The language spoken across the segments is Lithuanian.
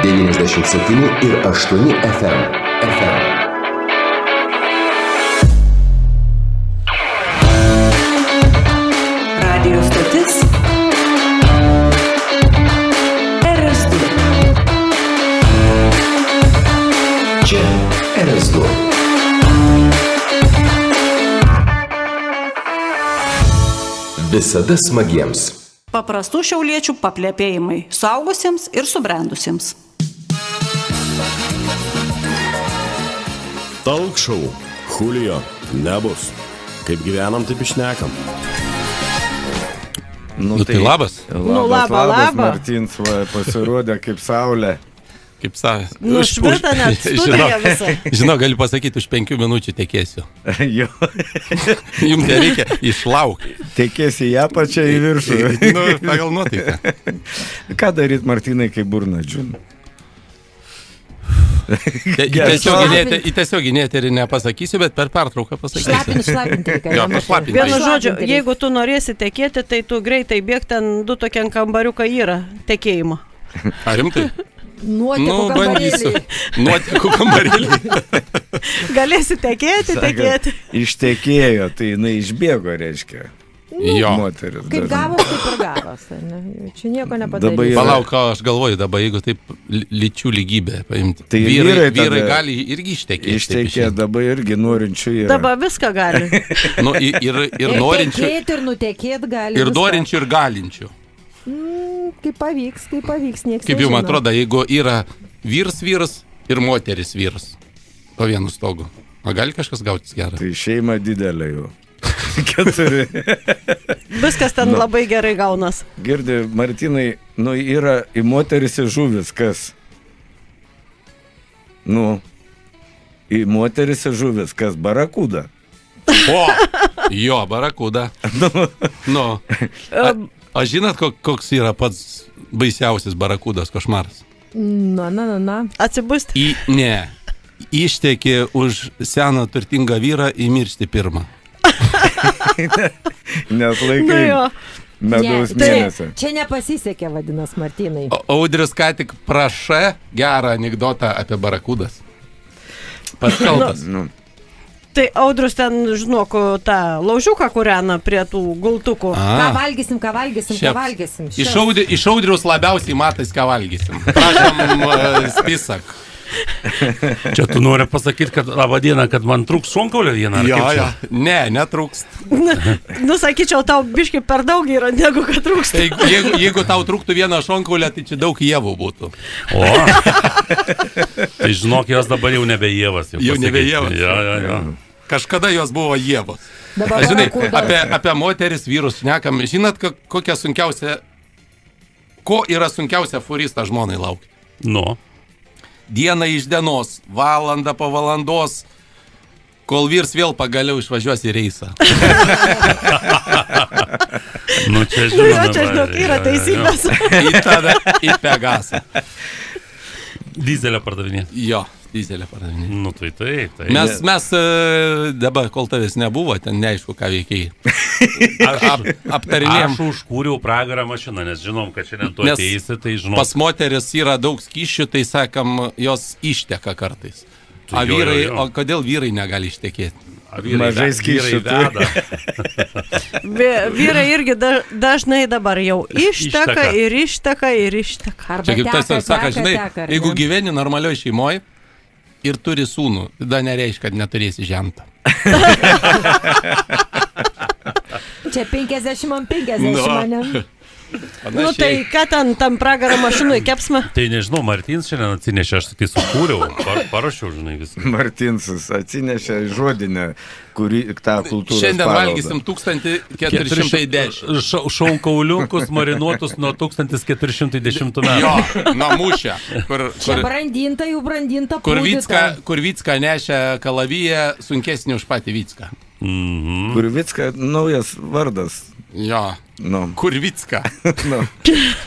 97,8 FM. Radio stotis RS2. Čia RS2. Visada smagiems. Paprastų šiauliečių paplepėjimai suaugusiems ir subrendusiems. Talk show. Julio. Nebus. Kaip gyvenam, taip išnekam. Tai labas. Labas, Martins pasirodė kaip saulė. Kaip savęs. Nušvirta net studija visą. Žinau, galiu pasakyti, už 5 minučių tekėsiu. Jo. Jums nereikia išlaukti. Tekėsi ją pačią į viršų. Pagal nuotaiką. Ką daryt, Martinai, kai burna džiūna? Į tiesioginį eterį nepasakysiu, bet per pertrauką pasakysiu. Šlapinti. Vienu žodžiu, jeigu tu norėsi tekėti, tai tu greitai bėg, ten 2 tokie kambariukai yra tekėjimo. Ar rimtai? Nuotekų kambarėlį. Nuotekų kambarėlį. Galėsi tekėti. Ištekėjo, tai jinai išbėgo, reiškia. Jo. Moteris. Kaip gavos, taip ir gavos. Čia nieko nepadarys. Palauk, ką aš galvoju dabar, jeigu taip lyčių lygybė paimti. Tai vyrai gali irgi ištekėti. Ištekė, dabar irgi norinčių yra. Dabar viską gali. Ir norinčių. Tekėti ir nutekėti gali. Ir norinčių ir galinčių. Kaip pavyks, nieks Kaip jums atrodo, jeigu yra vyras ir moteris vyras po vienu stogu, gali kažkas gautis gerą? Tai šeima didelė jau. 4. Viskas ten labai gerai gaunas. Girdi, Martinai, yra į moteris į žuvis, kas? Į moteris į žuvis, kas? Barakuda. Jo, barakuda. O žinot, koks yra pats baisiausias barakudas košmaras? Na. Atsibusti? Ne. Ištekė už seną turtingą vyrą įmiršti pirmą. Net laikai medaus mėnesio. Čia nepasisekė, vadinas, Martinai. Audrius ką tik prašė gerą anekdotą apie barakudas. Pats kaltas. Tai Audrius ten, žinok, tą laužiuką kūrena prie tų gultukų. Ką valgysim. Iš Audrius labiausiai matais, ką valgysim. Prašom spisak. Čia tu nori pasakyti, kad labadiena, kad man trūks šonkaulio dieną? Jo. Ne, netrūks. Sakyčiau, tau biškai per daug yra, negu kad trūks. Jeigu tau trūktų vieną šonkaulę, tai čia daug ievų būtų. O, tai žinok, jos dabar jau nebe ievas. Jau nebe ievas. Jo. Kažkada jos buvo ievos. Dabar žinai, apie moteris, vyrus šnekam. Žinot, kokia sunkiausia, ko yra sunkiausia furistą žmonai laukti? Diena iš dienos, valanda po valandos, kol vyrs vėl pagaliau išvažiuos į reisą. Čia žinok, yra taisyklės. Į Pegasą. Dizelę pardavinė. Jo, dizelę pardavinė. Tai taip. Mes dabar, kol tavęs nebuvo, ten neaišku, ką veikiai. Aptarinėjom. Aš užkūriau pragarą mašiną, nes žinom, kad šiandien tu ateisi, tai žinau. Pas moteris yra daug skysčių, tai sakam, jos išteka kartais. O kodėl vyrai negali ištekėti? Mažai skysčių veda. Vyrai irgi dažnai dabar jau išteka. Čia kaip tas sako, žinai, jeigu gyveni normalioje šeimoje ir turi sūnų, tada nereiškia, kad neturėsi žentą. Čia 50-50, ne? Tai ką ten pragaro mašinui kepsime? Tai nežinau, Martins šiandien atsinešė, aš tai sukūriau, parašiau, žinai, viską. Martinsas atsinešė žodinę, tą kultūros šiandien valgysim 1410. Šaukauliukus marinuotus nuo 1410 metų. Jo, namušę. Čia brandinta pūdyta. Kur Vicka nešė kalaviją sunkesnį už patį Vicką. Kur Vicka naujas vardas. Jo. Kurvicka.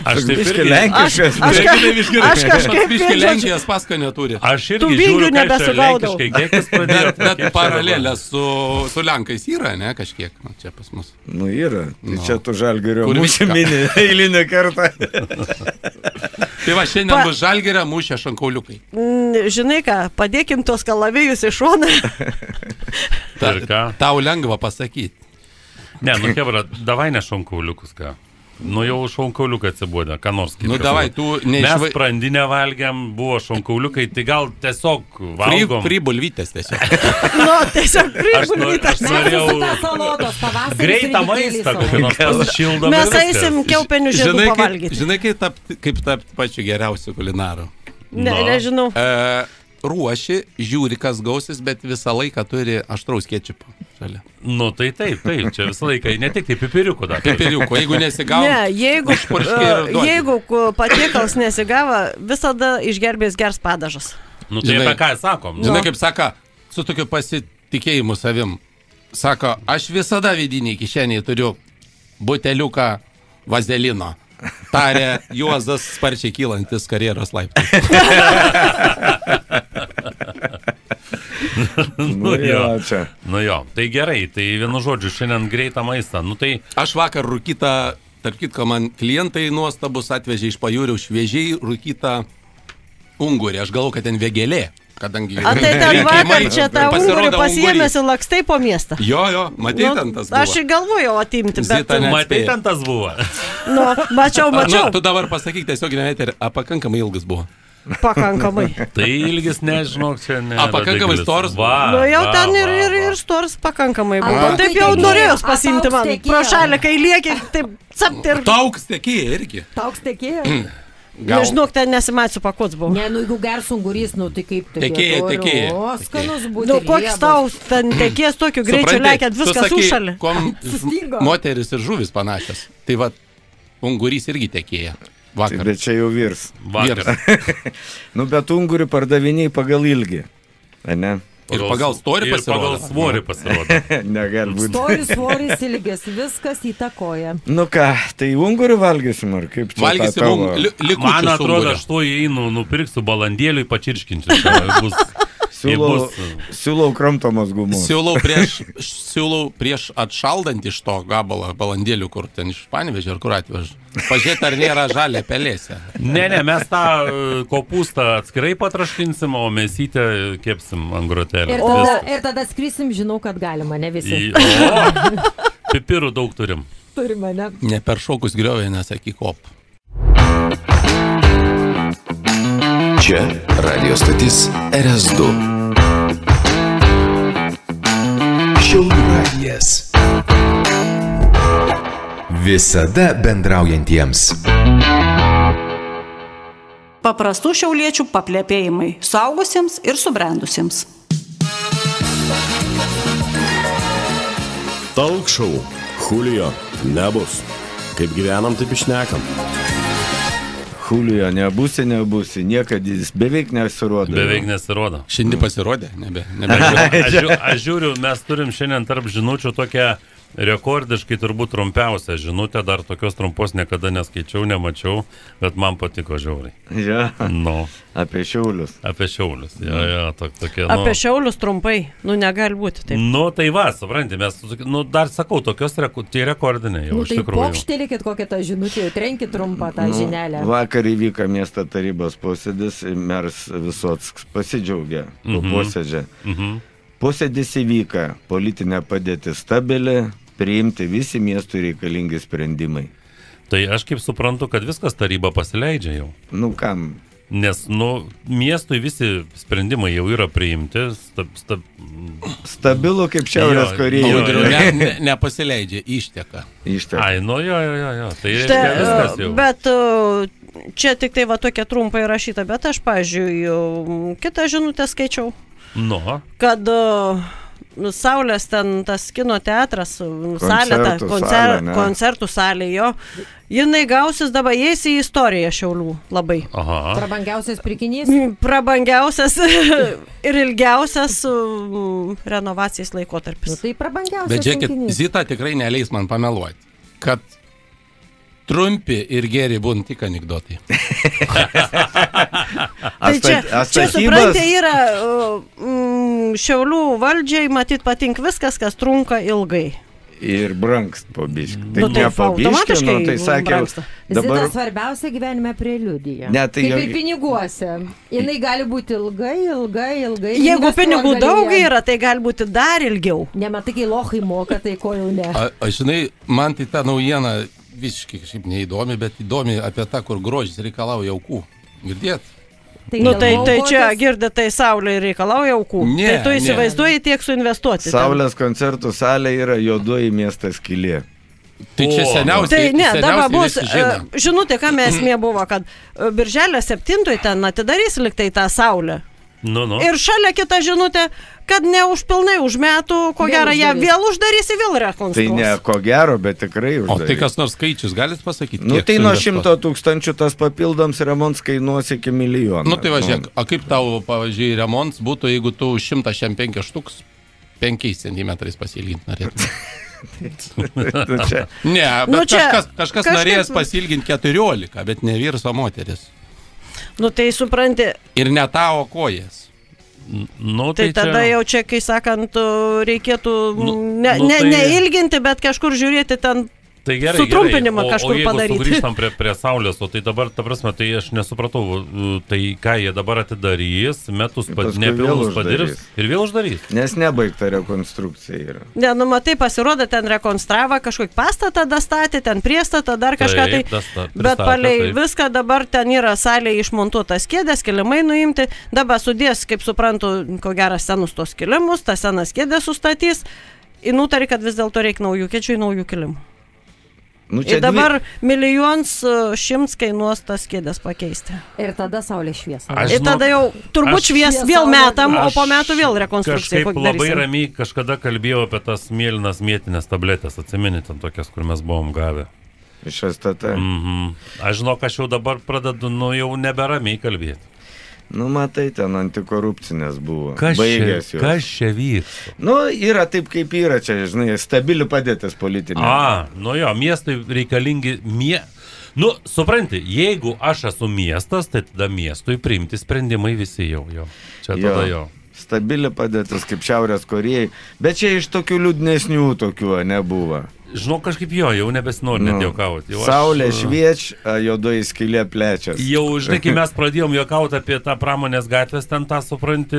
Aš taip irgi lenkiškas. Aš kažkaip Lenkijos paskonio turi. Aš irgi žiūriu, nebesugaudau. Bet paralelė su Lenkais yra, ne, kažkiek, čia pas mus. Yra. Tai čia tu Žalgirio mūšį mini eilinį kartą. Tai va, šiandien bus Žalgirio mūšio Šonkauliukai. Žinai ką, padėkim tuos kalavėjus į šoną. Tau lengva pasakyti. Ne, nu kebra, davai ne Šonkauliukus, ką. Nu jau Šonkauliukai atsibūdė, ką nors kitą. Nu davai, tu Mes sprandinę valgiam, buvo Šonkauliukai, tai gal tiesiog valgom. Fry bulvytės tiesiog. Nu, tiesiog fry bulvytės. Aš norėjau greitą maistą, kokį nors pasišildomą. Mes eisim kiaupenių žiedų pavalgyti. Žinai, kaip tapti pačiu geriausiu kulinaru? Ne, nežinau. Ruoši, žiūri, kas gausis, bet visą laiką turi aštraus kečupo šalia. Nu, tai taip, čia visą laiką, ne tik tai pipiriukų dar. Pipiriukų, jeigu nesigavo. Ne, jeigu patiekalas nesigavo, visada išgerbės gers padažas. Nu, tai apie ką sakom? Žinai, kaip sako, su tokiu pasitikėjimu savim. Sako, aš visada vidiniai kišeniai turiu buteliuką vazelino. Tarė Juozas sparčiai kylantis karjeros laiptais. Nu jo, tai gerai, tai vienu žodžiu, šiandien greitą maistą. Nu, tai... Aš vakar rūkytą, tarp kitko, man klientai nuostabus atvežė iš Pajūrių šviežiai rūkytą ungurį. Aš galvoju, kad ten vėgėlė. Kadangi... A tai ten vakar čia tą ungurį pasiėmėsi lakstai po miestą. Jo, matai, ten tas buvo. Aš ir galvojau atimti, bet... Matai, ten tas buvo. Nu, mačiau. Tu dabar pasakyk tiesiog neveterį, pakankamai ilgas buvo. Pakankamai. Tai ilgis, nežinok, čia ne. Pakankamai storas. Nu jau ten ir storas pakankamai buvo. Taip jau norėjus pasiimti man. Pro šalį, kai lieki, taip capt ir... Tauks tekėja irgi. Tauks tekėja? Nežinau, ten nesimatsiu pakots buvo. Ne, nu jeigu gers ungurys, nu tai kaip tai. Tekėja. O, skanus būtų. Nu, koks tau ten tekės tokiu greičiu lekiat, viskas užšalė. Moteris ir žuvis panašios. Tai va, ungurys irgi tekėja. Vakar. Bet čia jau virs. Vakar. Nu, bet ungurį pardaviniai pagal ilgį. Ne? Ir pagal storį pasirodo. Ir pagal svorį pasirodo. Negali būti. Svoris, ilgis, viskas įtakoja. Nu ką, tai ungurį valgysim, ar kaip čia? Valgysim likučius. Man atrodo, aš to įeinu, nupirksiu balandėliui, pačirškinčiu. Siūlau kramtomos gumos. Siūlau prieš atšaldant iš to gabalą balandėlių, kur ten iš Panevėžio ar kur atvežu. Pažiūrėti, ar nėra žalia pelėse. Ne, mes tą kopūstą atskirai patraškinsim, o mėsytę kepsim ant grotelės. Ir tada skrisim, žinau, kad galima, ne visi. Pipirų daug turim. Turime, ne? Ne per šokus griovė, nesakyk op. Čia radio stotis RS2. Šiaulių radijas. Visada bendraujantiems. Paprastų šiauliečių paplepėjimai suaugusiems ir subrendusiems. Talk show. Julio, nebus. Kaip gyvenam, taip išnekam. Julio, nebusi, niekad jis beveik nesirodo. Šiandien pasirodė, Aš žiūriu, mes turim šiandien tarp žinučių tokią rekordiškai turbūt trumpiausią žinutę, dar tokios trumpos niekada neskaičiau, nemačiau, bet man patiko žiauriai. Ja, no. Apie Šiaulius. Apie Šiaulius, tokie. Apie Šiaulius trumpai, negali būti taip. Tai va, supranti, mes, dar sakau, tokios tai rekordiniai jau iš tikrųjų. Tai pokštelėkit kokią tą žinutę, trenkit trumpą tą žinelę. Vakar įvyko miesto tarybos posėdis, meras Visockas pasidžiaugė po posėdžio. Posėdis įvyko, politinė padėtis stabili, priimti visi miestų reikalingi sprendimai. Tai aš kaip suprantu, kad viskas taryba pasileidžia jau. Nu kam? Nes, miestui visi sprendimai jau yra priimti. Stabilu kaip Šiaurės Korėja. Nepasileidžia, išteka. Ai, jo. Tai reiškia viskas jau. Bet čia tik tai va tokia trumpai rašyta, bet aš, pavyzdžiui, kitą žinutę skaičiau. Kad Saulės ten tas kino teatras, koncertų salė jo, jinai gausis dabar, jais į istoriją Šiaulių labai. Prabangiausias pirkinys? Prabangiausias ir ilgiausias renovacijos laikotarpis. Tai prabangiausias bet žiūrėkit, Zita tikrai neleis man pameluoti, kad trumpi ir geri būn tik anekdotai. Čia suprantate, yra Šiaulių valdžiai matyt patink viskas, kas trunka ilgai. ir brangst po biškį. Tai Nu, tai ne po biškį, automatiškai nu, tai sakė, brangsta. dabar... Zita svarbiausia gyvenime preliudija. Ne, tai kaip jau- ir piniguose. Jinai gali būti ilgai. Jeigu pinigų investuok daug gali ją. yra, tai gali būti dar ilgiau. Nematai, kai lochai moka, tai ko jau ne. Aš žinai, man tai ta naujiena visiškai kažkaip neįdomi, bet įdomi apie tą, kur grožis reikalauja aukų. Girdėt? Nu, tai čia Golgotos- girdi, tai Saulė reikalauja aukų. Ne, Tai tu ne. įsivaizduoji tiek suinvestuoti. ten. Saulės koncertų salė yra juodoji miestas Skylė. Tai čia O, seniausiai. Tai ne, dabar bus, visi žino. žinutė, ką esmė buvo, kad birželio 7 ten atidarys liktai tą Saulę. Nu. Ir šalia kita žinutė, kad ne už pilnai už metų, ko Vėl gero, ją uždarys. vėl uždarys ir vėl Tai rekonstruos. ne ko gero, bet tikrai O uždarys. tai kas nors skaičius, galit pasakyti? Nu, kiek tai nuo suinvestuos? 100 000 tas papildoms remonts kainuos iki milijono. Nu tai važiuok, o kaip tau, pavyzdžiui, remonts būtų, jeigu tu 105 štuks 5 cm pasilginti norėtum? Nu, čia. Ne, bet Nu, čia kažkas kažkaip- norės pasilginti 14, bet ne vyras, o moteris. Nu tai supranti, Ir ne tavo kojas. Nu, tai tada čia... jau čia, kai sakant, reikėtų Nu, ne tai- neilginti, bet kažkur žiūrėti ten. Tai gerai, sutrumpinimą gerai. kažkur o jeigu padaryti. sugrįžtam prie Saulės, o tai dabar, ta prasme, tai aš nesupratau, tai ką jie dabar atidarys, metus paskui nepilnus vėl padirbs uždarys. ir vėl uždarys. Nes nebaigta rekonstrukcija yra. Ne, nu matai, pasirodo, ten rekonstravo, kažkokį pastatą dastatė, ten priestatą, dar kažką Taip, tai. pristatė, Bet palei taip. viską dabar ten yra salėje išmontuotas kėdės, kilimai nuimti, dabar sudės, kaip suprantu, ko geras senus tos kilimus, tas senas kėdės sustatys, ir nutarė, kad vis dėlto reikia naujų kėdžių, naujų kilimų. Nu, Ir dabar 1 100 000 kainuos tas kėdės pakeisti. Ir tada saulė šviesa. Aš Ir tada jau turbūt aš- švies vėl metam, o Aš po metų vėl rekonstrukcija. Kažkaip labai ramiai kažkada kalbėjau apie tas mėlynas mėtinės tabletės, atsiminite, tokias, kur mes buvom gavę. Iš STT. Aš žinau, aš jau dabar pradedu, nu jau neberamiai kalbėti. Nu, matai, ten antikorupcinės buvo. Kas Baigės jos. čia vyksta? Nu, yra taip, kaip yra čia, žinai, stabili padėtis politinė. Nu jo, miestui reikalingi Nu, supranti, jeigu aš esu miestas, tai tada miestui priimti sprendimai visi jau. Čia tada jo. Stabili padėtis kaip Šiaurės Korėjai, bet čia iš tokių liūdnesnių tokių nebuvo. Žinau, kažkaip jau nebesinori net juokauti. Saulė šviečia, juodoji skylė plečiasi. Jau, žinai, kai mes pradėjom juokauti apie tą pramonės gatvės, ten tą, supranti,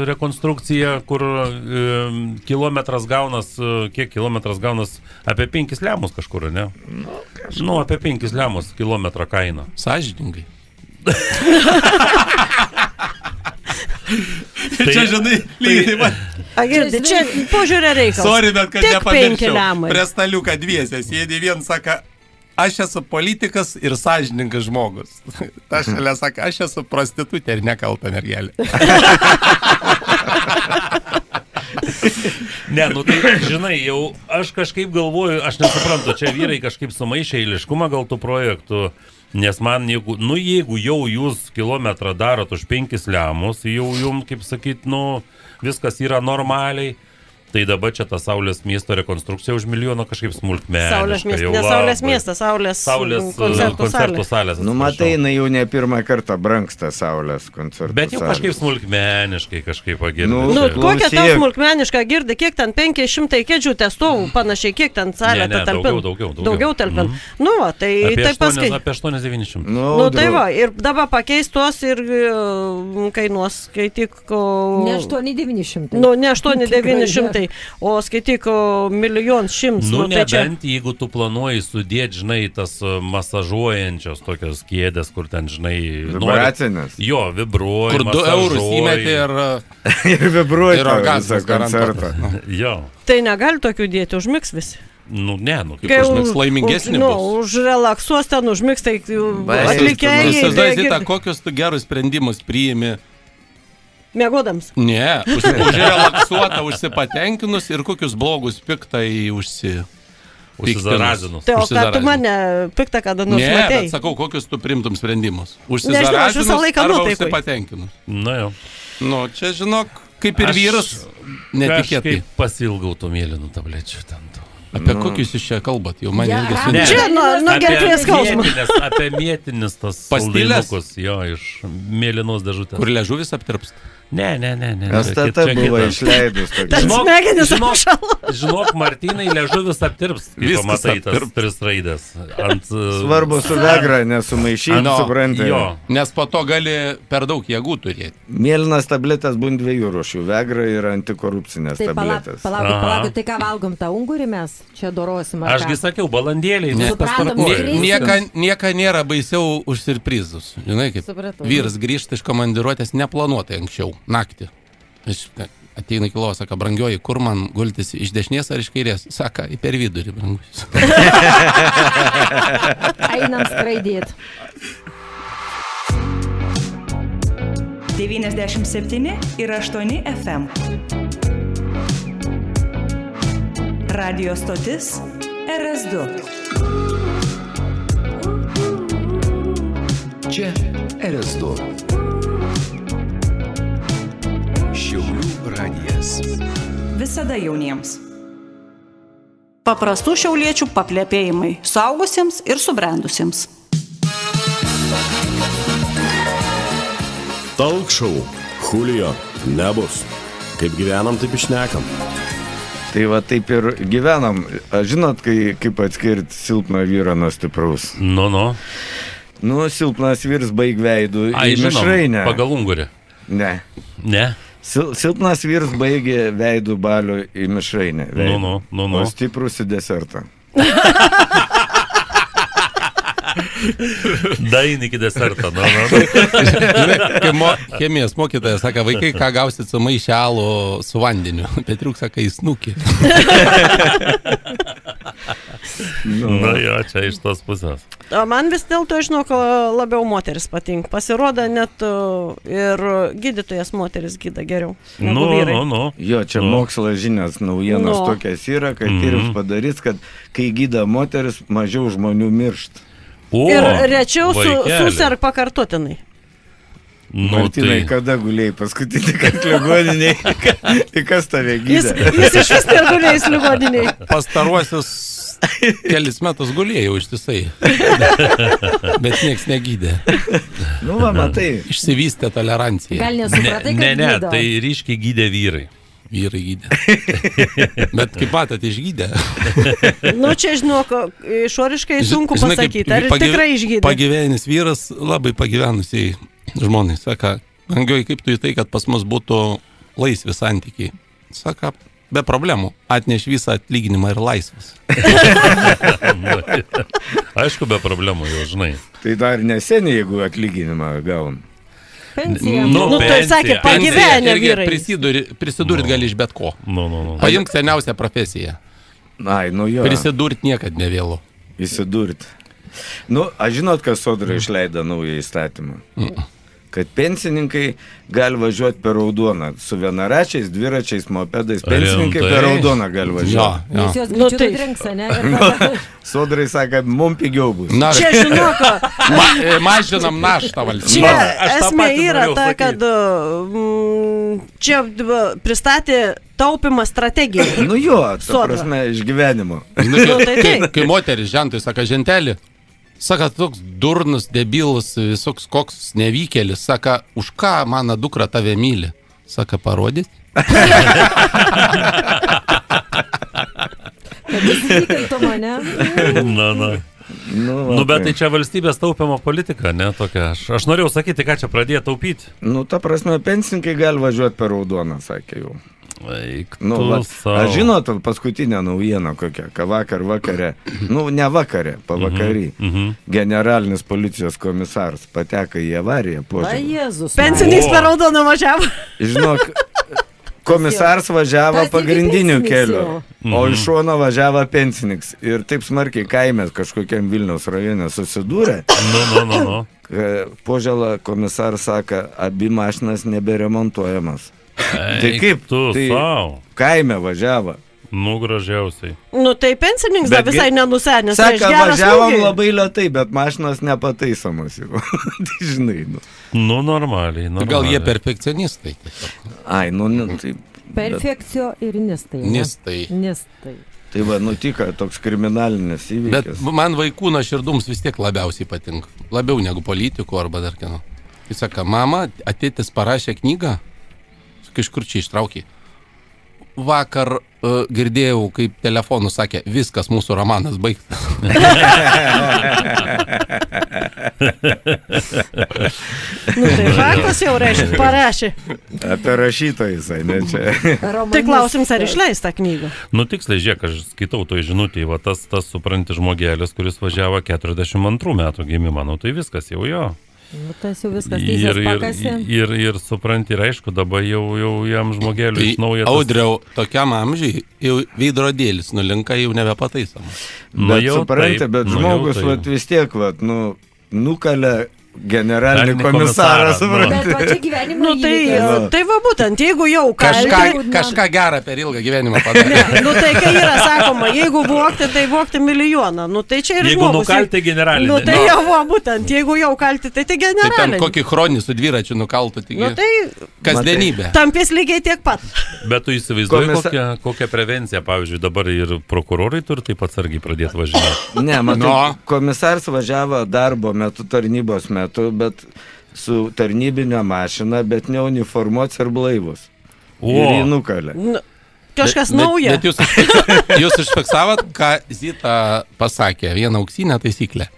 rekonstrukciją, kur kilometras gaunas, kiek kilometras gaunas, apie 5 lemus kažkur, ne? Nu, apie 5 lemus kilometrą kaina. Sąžiningai. Tai, čia, žinai, lygiai taip pat. Agirdi, čia požiūrė reikalas. Sorry, bet kad Tik 5 nepamirščiau. lemai. Prie staliuką dviesės. Sėdi vien, saka, aš esu politikas ir sąžiningas žmogus. Ta šalia saka, aš esu prostitutė ir nekalta mergelė. Ne, nu tai, žinai, jau aš kažkaip galvoju, aš nesuprantu, čia vyrai kažkaip sumaišė eiliškumą gal tų projektų, nes man, jeigu jau jūs kilometrą darot už 5 lemus, jau jums, kaip sakyt, viskas yra normaliai, tai dabar čia ta Saulės miesto rekonstrukcija už milijoną kažkaip smulkmeniška. Saulės miestas, ne Saulės miestas, Saulės koncertų salės. Nu, matai, jau ne pirmą kartą brangsta Saulės koncertų salės. Bet jau kažkaip smulkmeniškai kažkaip pagirdi. Nu, kokia ta smulkmeniška girdi, kiek ten 500 kėdžių testovų, panašiai, kiek ten salė talpina? Daugiau talpina. Nu, va, tai taip paskui. Apie 8-900. Nu, tai va, ir dabar pakeistos ir kainuos, skaityk... Ne 8-900. Nu, ne 8-900. O skaityk 1 100 000. Nu, nebent jeigu tu planuoji sudėti, žinai, tas masažuojančios tokios kėdės, kur ten, žinai... Vibracinės. Jo, vibruoja, kur 2 eurus įmetė ir vibruoja ir visą koncertą. Jo. Tai negali tokių dėti, užmiks visi. Nu, ne, kaip užmiks laimingesnė bus. Užrelaksuos ten, užmiks, tai atlikėjai... Įsivaizduoji, kokius tu gerus sprendimus priimi. Mėgodams. Ne, užrelaksuota, užsipatenkinus ir kokius blogus piktai užsizarazinus. Tai o ką tu mane piktą kada nors matei? Ne, bet sakau, kokius tu primtum sprendimus. Užsizarazinus arba užsipatenkinus. Na jau. Nu, čia žinok, kaip ir vyras, netikėtai. Aš kaip pasilgau tų mėlynų tablečių ten. Apie kokius jūs čia kalbat? Jau mane irgi Ne, čia nuo gerklės skausmo. Apie mėtinis tas saldainukus, jo, iš mėlynos dėžutės. Kur liežuvis aptirpst? Ne. STT buvo išleidus. Žinok, Martynai, liežuvis aptirps, kai pamatai tas 3 raidės. Svarbu su Viagra nesumaišyti, supranti. Nes po to gali per daug jėgų turėti. Mėlynas tabletės būn 2 rūšių. Viagra yra antikorupcinės tabletės. Palaukit, tai ką valgom tą ungurį mes? Čia dorosim. Ašgi sakiau, balandėliai. Nieka nėra baisiau už surprizus. Žinai, kaip vyras grįžta iš komandiruotės neplanuotai anksčiau. Naktį. Ateina kilo, saka, brangioji, kur man gultis, iš dešinės ar iš kairės? Saka, per vidurį, brangus. Einam skraidėt. 97 ir 8 FM. Radio stotis RS2. Čia RS2. Šiaulių radijas. Visada jauniems. Paprastų šiauliečių paplepėjimai suaugusiems ir subrendusiems. Talk show. Julio. Nebus. Kaip gyvenam, taip išnekam. Tai va taip ir gyvenam. Žinot, kaip atskirti silpną vyrą nuo stipraus? Nu, silpnas vyras baig veidų į mišrainę. Pagal ungurį. Ne. Ne? Silpnas vyras baigė veidų balių į mišrainę. O stiprus į desertą. Dain iki deserto. Chemijos mokytojas sako, vaikai, ką gausit su maišelų su vandeniu. Petriuk sako, į snukį. Jo, čia iš tos pusės. O man vis dėlto, žinok, labiau moteris patinka. Pasirodo, net ir gydytojas moteris gyda geriau negu vyrai. Jo, čia mokslo žinias naujienos tokias yra, kad tyrimas padarys, kad kai gyda moteris, mažiau žmonių miršt. Ir rečiau susirg pakartotinai. Martynai, kada gulėjai paskutinį kartą ligoniniai? Tai kas tave gydė? Jis iš vis negulėjęs ligoniniai. Pastaruosius kelis metus gulėjau ištisai. Bet nieks negydė. Nu, va, matai. Išsivystė tolerancija. Gal nesupratai, kad Ne, tai ryškiai gydė vyrai. Vyrai gydė. Bet kaip matot, išgydė. Nu, čia, žinok, išoriškai sunku pasakyti. Ar tikrai išgydė? Pagyvenis vyras, labai pagyvenusiai žmonai. Saka, brangioji, kaip tu į tai, kad pas mus būtų laisvi santykiai? Saka, be problemų. Atneš visą atlyginimą ir laisvas. Aišku, be problemų, jau žinai. Tai dar neseniai, jeigu atlyginimą gavom. Pensija. Tai sakė, pagyvenę vyrai. Prisidurit gali iš bet ko. Paimk seniausią profesiją. Ai, nu jo. Prisidurit niekad nevėlu. Įsidurit. Nu, aš žinot, kad Sodra išleido naują įstatymą. Kad pensininkai gali važiuoti per raudoną. Su vienaračiais, dviračiais, mopedais. Pensininkai per raudoną gali važiuoti. Jūs jos greičiau drinks, ne? Sodrai sako, mums pigiau bus. Čia, žinok, mažinam naštą valstybę. čia esmė yra ta, kad čia pristatė taupimą strategiją. Nu jo, ta prasme, iš gyvenimo. Kai moteris žentai sako, žentelį, saka, toks durnas, debilas, visoks koks nevykėlis, saka, už ką mano dukra tave myli? Saka, parodys. Kad įsitikrintų mane. Nu, bet tai čia valstybės taupimo politika, ne, tokia. Aš norėjau sakyti, ką čia pradėjo taupyti. Nu, ta prasme, pensininkai gali važiuoti per raudoną, sakė jau. Aš žinot, paskutinę naujieną kokią, ką vakare, nu ne vakare, pavakarį, generalinis policijos komisaras pateko į avariją. Pensininkas per raudoną važiavo. Žinok, komisaras važiavo pagrindiniu keliu, o iš šono važiavo pensininkas. Ir taip smarkiai kaimės kažkokiam Vilniaus rajone susidūrė. Požela komisaras sako, abi mašinas neberemontuojamas. Tai kaip tu savo? Kaime važiavo. Nu, gražiausiai. Nu, tai pensininkas da visai nenusenęs. Saka, važiavom labai lėtai, bet mašinos nepataisomos jau. Tai žinai, nu. Nu, normaliai. Gal jie perfekcionistai? Ai, nu, tai... Perfekcionistai. Nistai. Tai va, nutiko toks kriminalinis įvykis. Bet man vaikų nuoširdums vis tiek labiausiai patinka. Labiau negu politikų arba dar kieno. Jis sako, mama, atėtis parašė knygą. Sakai, iš kur čia ištraukė? Vakar girdėjau, kaip telefonu sakė, viskas, mūsų romanas baigtas. Tai faktas jau reiškia, parašė. Apie rašytojus, ne čia. Tai klausims, ar išleis tą knygą? Nu tiksliai, žiūrėk, aš skaitau toj žinutėje, va tas supranti žmogelis, kuris važiavo 42 metų gimimą, nu tai viskas jau jo. Nu, tas jau viskas teisės pakasė. Ir supranti, ir aišku, dabar jau jam žmogeliu iš naujo. Audriau, tokiam amžiai jau veidrodėlis nulinka, jau nebepataisamas. Bet supranti, bet žmogus vis tiek, nukalė generalinį komisarą, supranti. Bet va čia gyvenimo tai va būtent, jeigu jau kažką gerą per ilgą gyvenimą padarė. Nu tai kai yra sakoma, jeigu vogti, tai vogti milijoną. Nu tai čia ir jeigu žmogus. Jeigu nukalti generalinį. Nu tai jau va būtent, jeigu jau kalti, tai generalinį. Tai ten kokį chronį su dviračiu nukaltų, tai kasdienybė. Tampės lygiai tiek pat. Bet tu įsivaizduoji, kokią prevenciją, pavyzdžiui, dabar ir prokurorai turi taip atsargiai pradėti važiuoti. Ne, matai, komisaras važiavo darbo metu, tarnybos metu, bet su tarnybinė mašina, bet neuniformuots ir blaivus. Ir jį nukalė. Kažkas nauja. Bet jūs užfiksavot, ką Zita pasakė, vieną auksinę taisyklę.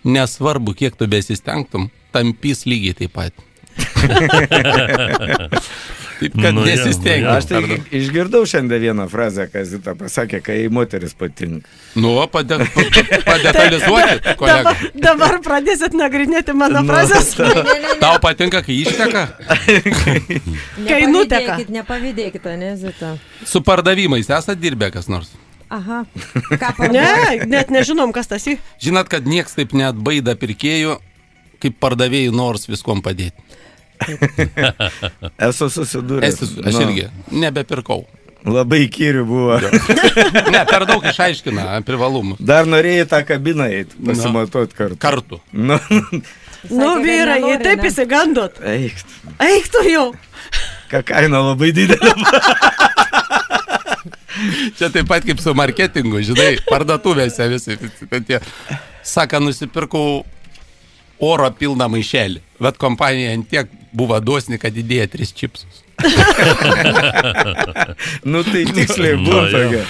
Nesvarbu, kiek tu besistengtum, tampys lygiai taip pat. Taip, kad nesistengtum. Aš tai išgirdau šiandien vieną frazę, ką Zita pasakė, kai moteris patinka. Nu, padetalizuoti, kolega. Dabar pradėsit nagrinėti mano frazės. Tau patinka, kai išteka? Kai nuteka. Nepavydėkite, ne, Zita? Su pardavimais esat dirbę kas nors? Aha. Ne, net nežinom, kas tas į. Žinot, kad nieks taip neatbaida pirkėjų, kaip pardavėjų nors viskom padėti. Esu susidūręs. Aš irgi nebepirkau. Labai įkyrių buvo. Ne, per daug išaiškina privalumus. Dar norėjai tą kabiną eiti, pasimatuoti kartu. Nu, vyrai, jei taip įsigandot. Eiktų jau. Ką kaina labai didelė. Čia taip pat kaip su marketingu, žinai, parduotuvėse visi. Saka, nusipirkau oro pilną maišelį, bet kompanija ant tiek buvo dosni, kad įdėjo 3 čipsus. Nu tai tiksliai buvo tokia.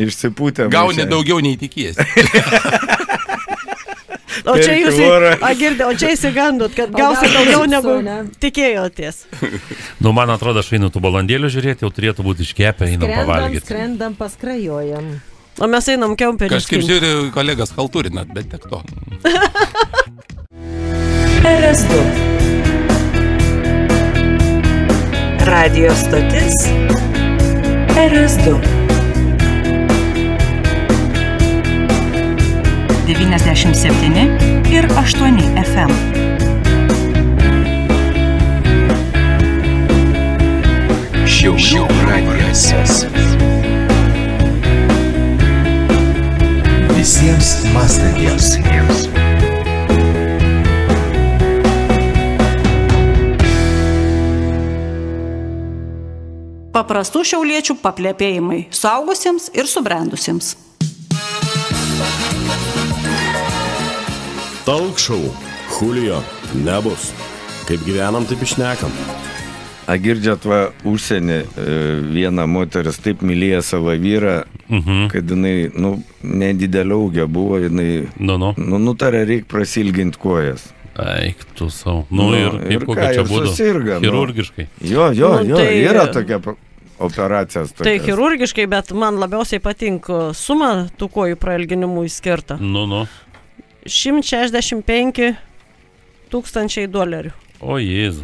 Išsipūtė. Gauni daugiau nei tikiesi. O čia jūs įsigandot, kad gausi daugiau negu tikėjotės. Nu, man atrodo, aš einu tų balandėlių žiūrėti, jau turėtų būti iškepę, einam pavalgyti. Skrendam, paskrajojam. O mes einam kemperius. Kažkaip žiūriu, kolegas halturinat, bet tiek to. RS2 Radio stotis RS2 97 ir 8 FM. Šiaulių radijas. Visiems mąstantiems. Paprastų šiauliečių paplepėjimai suaugusiems ir subrendusiems. Talk show. Julio. Nebus. Kaip gyvenam, taip išnekam. A girdžiat, va, užsienį viena moteris taip mylėjo savo vyrą, kad jinai, nedidelio ūgio buvo, jinai nutarė, reikia prasilginti kojas. Eik tu savo. Ir kaip kokia čia būdų? Susirga. Chirurgiškai. Jo, yra tokia operacija. Tai chirurgiškai, bet man labiausiai patinka suma tų kojų prailginimų skirta. 165 $1,000. O Jėzu.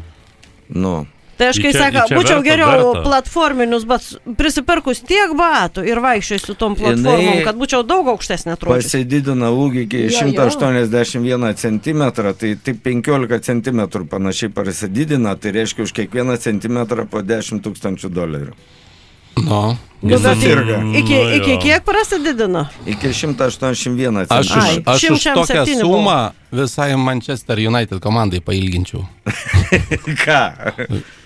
Tai aš kai sako, būčiau geriau platforminius, bet prisipirkus tiek batų ir vaikščiosiu tom platformom, kad būčiau daug aukštesnė atrodžius. Pasididina ūgį iki 181 cm, tai 15 cm panašiai pasididina, tai reiškia už kiekvieną centimetrą po $10,000. Iki kiek prasididina? Iki 181 cm. Aš už tokią sumą visai Manchester United komandai pailginčiau. Ką?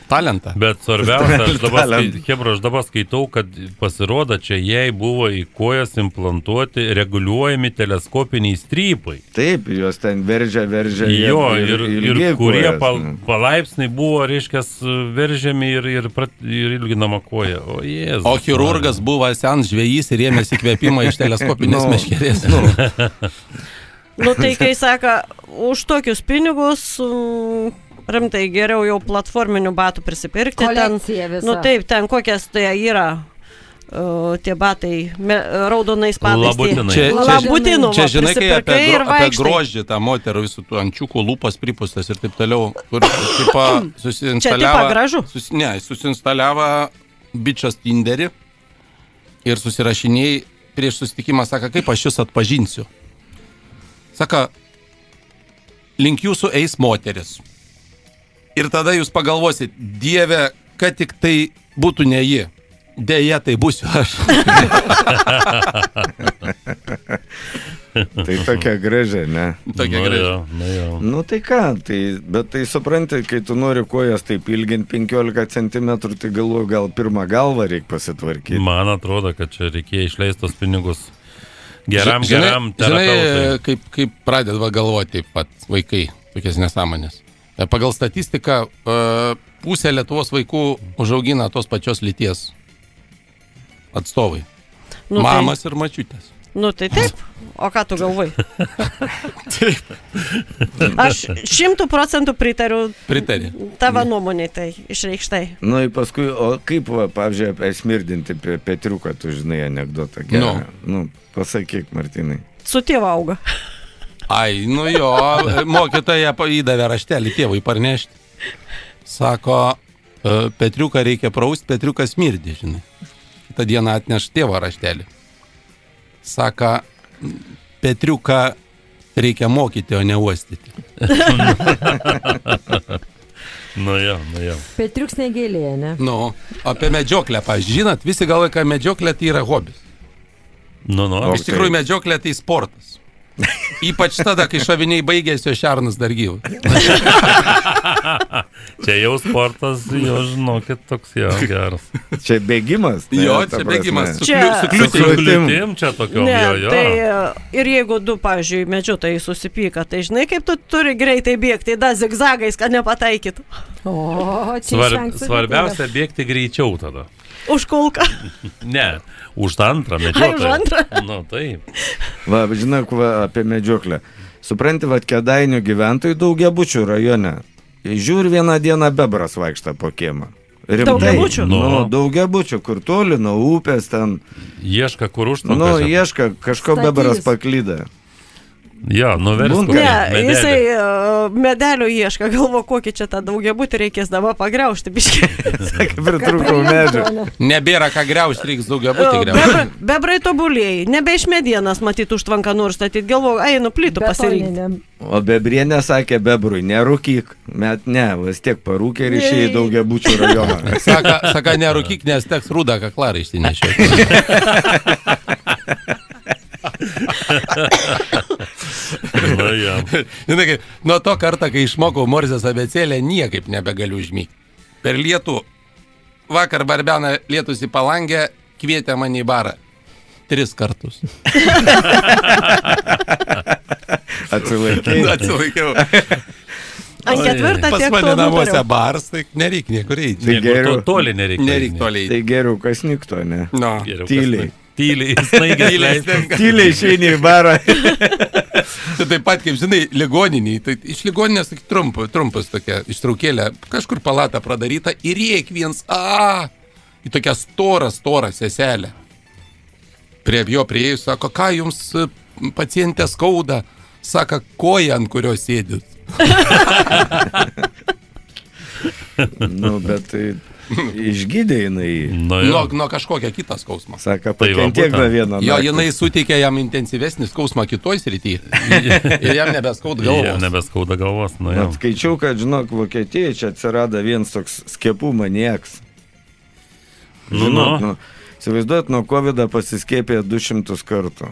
Talentą. Bet svarbiausia, aš dabar skaitau, kad pasirodo, čia jai buvo į kojas implantuoti reguliuojami teleskopiniai strypai. Taip, juos ten veržia. Jo, ir kurie palaipsniai buvo, reiškia, veržiami ir ilginama koja. O Jėzus. O chirurgas buvo sen žvejys ir ėmėsi įkvėpimą iš teleskopinės meškerės. Nu tai, kai sako, už tokius pinigus... Rimtai, geriau jau platforminių batų prisipirkti. Kolekcija visa. Nu taip, ten kokias tai yra tie batai, raudonais padais. Labutinai. Čia žinai, kai apie grožį tą moterų visų tų ančiukų lūpas pripustas ir taip toliau, kur susinstaliavo bičias Tinderį ir susirašinėjai prieš susitikimą, sako, kaip aš jūs atpažinsiu. Sako, link jūsų eis moteris. Ir tada jūs pagalvosit, Dieve, kad tik tai būtų ne ji. Deja, tai būsiu aš. Tai tokia graži, ne? Tokia graži. Nu tai ką, bet tai supranti, kai tu nori kojas taip ilginti 15 cm, tai galvoju, gal pirmą galvą reikia pasitvarkyti. Man atrodo, kad čia reikėjo išleistos pinigus geram terapeutui. Žinai, kaip pradeda galvoti taip pat vaikai, tokias nesąmonės. Pagal statistiką, pusė Lietuvos vaikų užaugina tos pačios lyties atstovai. Mamas ir mačiutės. Nu tai taip. O ką tu galvai? Taip. Aš 100% pritariu tavo nuomonė, tai išreikštai. Nu ir paskui, o kaip, pavyzdžiui, apie smirdinti Petriuką, tu žinai anekdotą gerą? Nu, pasakyk, Martynai. Su tėvu auga. Ai, nu jo, mokytoja įdavė raštelį tėvui parnešti. Sako, Petriuką reikia prausti, Petriukas smirdi, žinai. Kitą dieną atneš tėvo raštelį. Sako, Petriuką reikia mokyti, o ne uostyti. Nu jau. Petriuks negėlė, ne? Nu, apie medžioklę, pavyzdžiui, žinot, visi galvoja, kad medžioklė tai yra hobis. Iš tikrųjų, medžioklė tai sportas. Ypač tada, kai šaviniai baigėsi, o šernas dar gyvas. Čia jau sportas, jo žinokit, toks jau geras. Čia bėgimas? Jo, čia bėgimas. Su kliūtim čia tokiom, jo. Tai ir jeigu du, pavyzdžiui, medžiotojai susipyka, tai žinai, kaip tu turi greitai bėgti, da zigzagais, kad nepataikytų. Svarbiausia bėgti greičiau tada. Už kulką. Ne, už antrą medžiotoją. Už antrą. Nu, taip. Va, žinok, apie medžioklę. Supranti, va, Kėdainių gyventojų Daugiabučių rajone. Žiūri, vieną dieną bebras vaikšta po kiemą. Daugiabučių? Nu, Daugiabučių, kur toli nuo upės ten. Ieška, kur užtvankas. Nu, ieška, kažko bebras paklyda. Jo, nuversk medelį. Jisai medelio ieška, galvo, kokį čia tą daugiabutį reikės dabar pagriaužti, biškį. Sakė, pritrūkau medžio. Nebėra ką griaužti, reiks daugiabutį griaužti. Bebrai tobulėjai, nebe iš medienas matyti užtvanką nors statyti, galvo, einu plytų pasirinkti. O bebrienė sakė bebrui, nerūkyk, ne, vis tiek parūkė ir išėjai Daugiabučių rajoną. Saka, nerūkyk, nes teks rūdą kaklaraištį nešioti. Žinai, nuo to kartą, kai išmokau Morzės abėcėlę, niekaip nebegaliu užmygti. Per lietų, vakar barbena lietus į palangę, kvietė mane į barą 3 kartus. Atsilaikiau. Ant ketvirtą tiek to pas mane namuose bars, tai nereik niekur eiti. Toli nereik toli eiti. Tai geriau kas nikto, ne? No. Tyliai. Tyliai išeini į barą. Tai taip pat, kaip žinai, ligoniniai. Tai iš ligoninės trumpas tokia ištraukėlė, kažkur palata pradaryta ir riek viens, į tokią storą seselę. Prie jo prieėjus, sako, ką jums pacientė skauda? Sako, koja, ant kurios sėdit. Nu, bet tai išgydė jinai. Nuo kažkokią kitą skausmą. Sako, pakentiek tą vieną. Jo, jinai suteikia jam intensyvesnį skausmą kitoj srity. Ir jam nebeskauda galvos. Skaičiau, kad, žinok, Vokietijoje čia atsirado vienas toks skiepų maniaks. Žinok, įsivaizduot, nuo COVID pasiskiepė 200 kartų.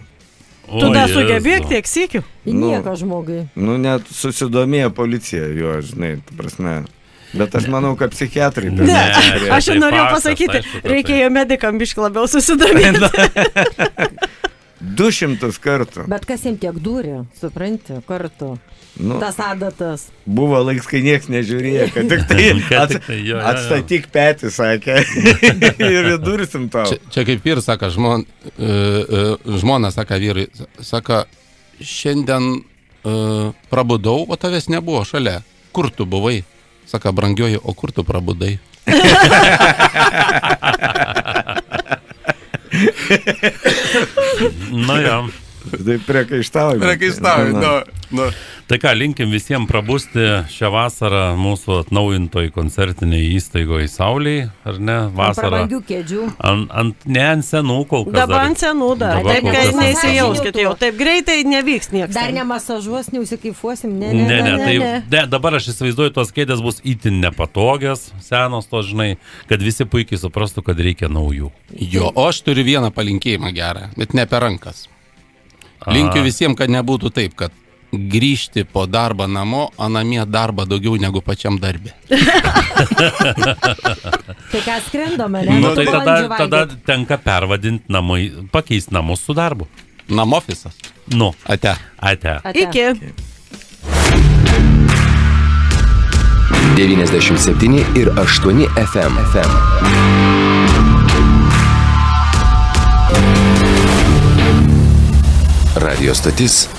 Tu dar sugebėk tiek sykių? Nieko žmogai. Nu, net susidomėjo policija jo, žinai, ta prasme. Bet aš manau, kad psichiatrai. Ne, aš jau norėjau pasakyti, reikėjo medikam biškai labiau susidomėti. 200 kartų. Bet kas jiems tiek dūrė, supranti, kartu? Tas adatas. Buvo laiks, kai nieks nežiūrėjo, kad tik tai atstatyk petį, sakė. Ir vidursim tau. Čia kaip ir sako, žmona sako vyrai, sako, šiandien prabudau, o tavęs nebuvo šalia. Kur tu buvai? Sako, brangioji, o kur tu prabudai? Nu jo. Tai priekaištauju. Tai ką, linkim visiems prabusti šią vasarą mūsų atnaujintoj koncertiniai įstaigoje Saulėje, ar ne? Vasarą. Prabangių kėdžių. Ne ant senų kol kas. Dabar ant senų dar. Taip, kad neįsijauskit jau. Taip greitai nevyks niekas. Dar nemasažuos, neusikaifuosim. Ne. Dabar aš įsivaizduoju, tos kėdės bus itin nepatogios, senos to, žinai, kad visi puikiai suprastų, kad reikia naujų. Jo, o aš turiu vieną palinkėjimą gerą, bet ne per rankas. Linkiu visiems, kad nebūtų taip, kad grįžti po darbą namo, o namie darbą daugiau negu pačiam darbė. Tai ką skrendome, ne? Nu, tai tada tenka pervadinti namai, pakeisti namus su darbu. Namofisas? Nu. Ate. Iki. 97,8 FM. Radio stotis